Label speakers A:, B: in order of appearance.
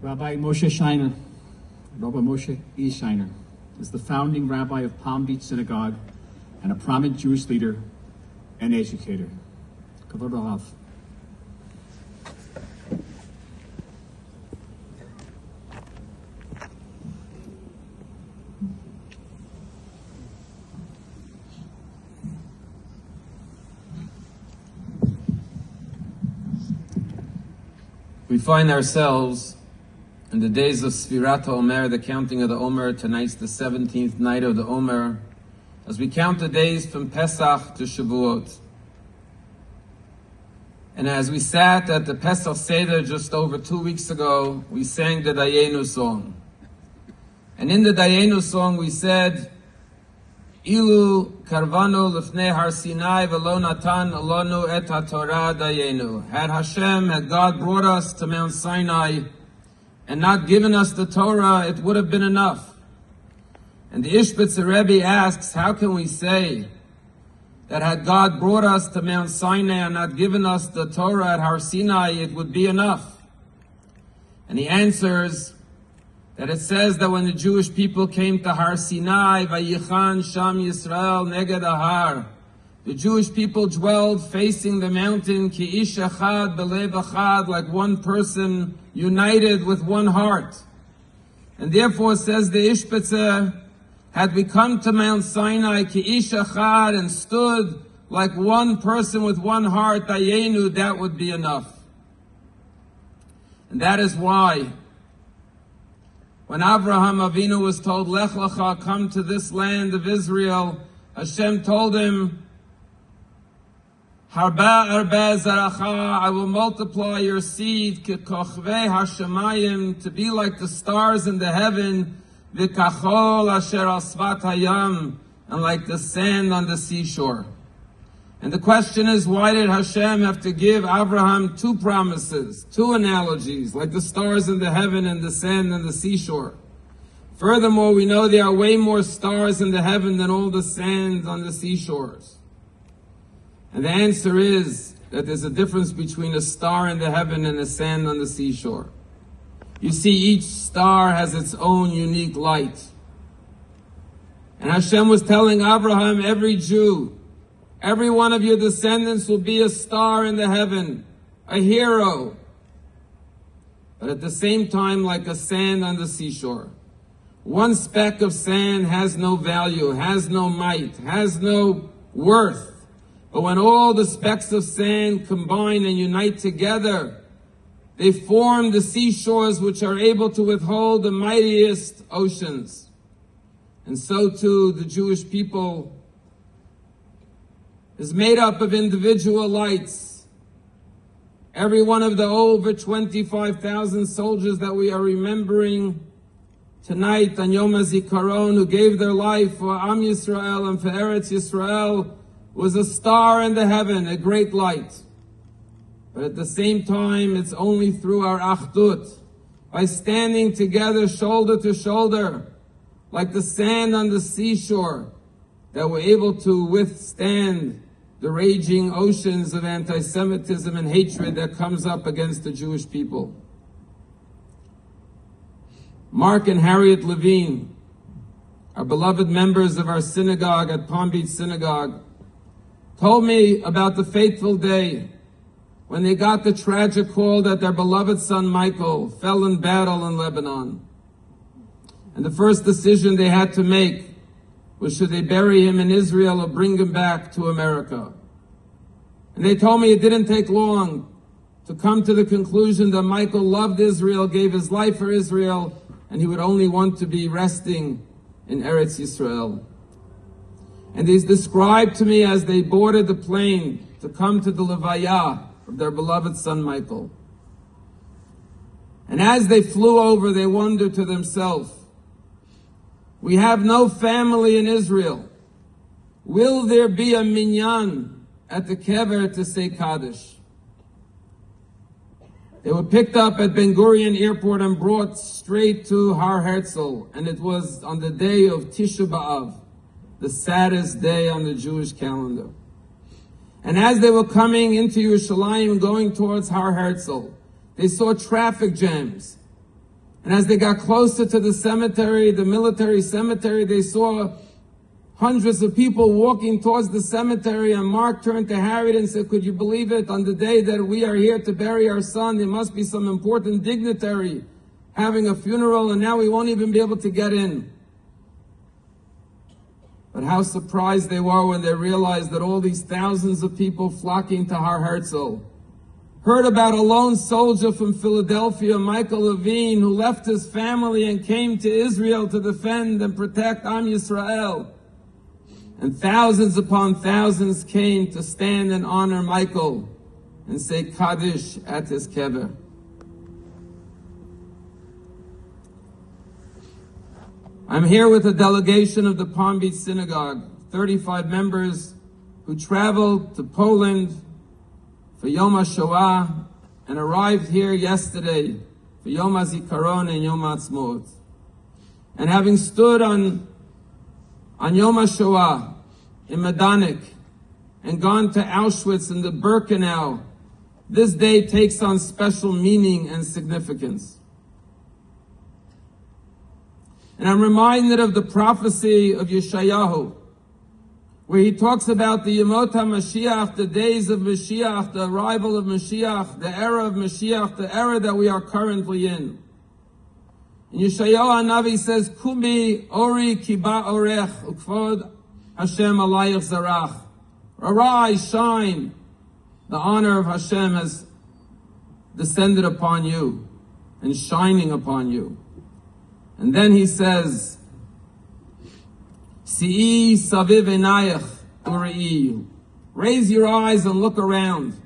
A: Rabbi Moshe Scheiner, Rabbi Moshe E. Scheiner, is the founding rabbi of Palm Beach Synagogue and a prominent Jewish leader and educator. Kavod Rav.
B: We find ourselves in the days of Sfirat HaOmer, the counting of the Omer. Tonight's the 17th night of the Omer, as we count the days from Pesach to Shavuot. And as we sat at the Pesach Seder just over 2 weeks ago, we sang the Dayenu song. And in the Dayenu song we said, Ilu karvanu lifnei har Sinai v'lo natan alonu et ha-Torah dayenu. Had Hashem, had God brought us to Mount Sinai and not given us the Torah, it would have been enough. And the Ishbitzer Rebbe asks, how can we say that had God brought us to Mount Sinai and not given us the Torah at Har Sinai, it would be enough? And he answers that it says that when the Jewish people came to Har Sinai, Vayichan Sham Yisrael Neged Ahar, the Jewish people dwelled facing the mountain, Ki ish echad belev echad, like one person united with one heart. And therefore, says the Ishbitzer, had we come to Mount Sinai, Ki ish echad, and stood like one person with one heart, Dayenu, that would be enough. And that is why when Avraham Avinu was told, Lech Lecha, come to this land of Israel, Hashem told him, Harba arba zaracha, I will multiply your seed, Kekochvei hashemayim, to be like the stars in the heaven, V'kachol asher asvat hayam, and like the sand on the seashore. And the question is, why did Hashem have to give Abraham two promises, two analogies, like the stars in the heaven and the sand on the seashore? Furthermore, we know there are way more stars in the heaven than all the sand on the seashores. And the answer is that there's a difference between a star in the heaven and a sand on the seashore. You see, each star has its own unique light. And Hashem was telling Abraham, every Jew, every one of your descendants will be a star in the heaven, a hero, but at the same time like a sand on the seashore. One speck of sand has no value, has no might, has no worth. But when all the specks of sand combine and unite together, they form the seashores which are able to withhold the mightiest oceans. And so too the Jewish people is made up of individual lights. Every one of the over 25,000 soldiers that we are remembering tonight on Yom HaZikaron, who gave their life for Am Yisrael and for Eretz Yisrael, was a star in the heaven, a great light. But at the same time, it's only through our achdut, by standing together shoulder to shoulder, like the sand on the seashore, that we're able to withstand the raging oceans of anti-Semitism and hatred that comes up against the Jewish people. Mark and Harriet Levine, our beloved members of our synagogue at Palm Beach Synagogue, told me about the fateful day when they got the tragic call that their beloved son Michael fell in battle in Lebanon. And the first decision they had to make was, should they bury him in Israel or bring him back to America? And they told me it didn't take long to come to the conclusion that Michael loved Israel, gave his life for Israel, and he would only want to be resting in Eretz Yisrael. And they described to me as they boarded the plane to come to the Levaya of their beloved son Michael. And as they flew over, they wondered to themselves, we have no family in Israel. Will there be a minyan at the kever to say Kaddish? They were picked up at Ben Gurion Airport and brought straight to Har Herzl, and it was on the day of Tisha B'Av, the saddest day on the Jewish calendar. And as they were coming into Yerushalayim, going towards Har Herzl, they saw traffic jams And as they got closer to the cemetery, the military cemetery, they saw hundreds of people walking towards the cemetery, and Mark turned to Harriet and said, could you believe it? On the day that we are here to bury our son, there must be some important dignitary having a funeral, and now we won't even be able to get in. But how surprised they were when they realized that all these thousands of people flocking to Har Herzl heard about a lone soldier from Philadelphia, Michael Levine, who left his family and came to Israel to defend and protect Am Yisrael. And thousands upon thousands came to stand and honor Michael and say Kaddish at his kever. I'm here with a delegation of the Palm Beach Synagogue, 35 members who traveled to Poland for Yom HaShoah and arrived here yesterday for Yom HaZikaron and Yom HaAtzmaut. And having stood on Yom HaShoah in Majdanek and gone to Auschwitz and the Birkenau, this day takes on special meaning and significance. And I'm reminded of the prophecy of Yeshayahu, where he talks about the Yemot HaMashiach, the days of Mashiach, the arrival of Mashiach, the era of Mashiach, the era that we are currently in. And Yeshayahu Hanavi says, Kumi ori kiba orech ukvod Hashem alayich zarach. Arise, shine. The honor of Hashem has descended upon you and shining upon you. And then he says, Si'i saviv einayach uri'i. Raise your eyes and look around.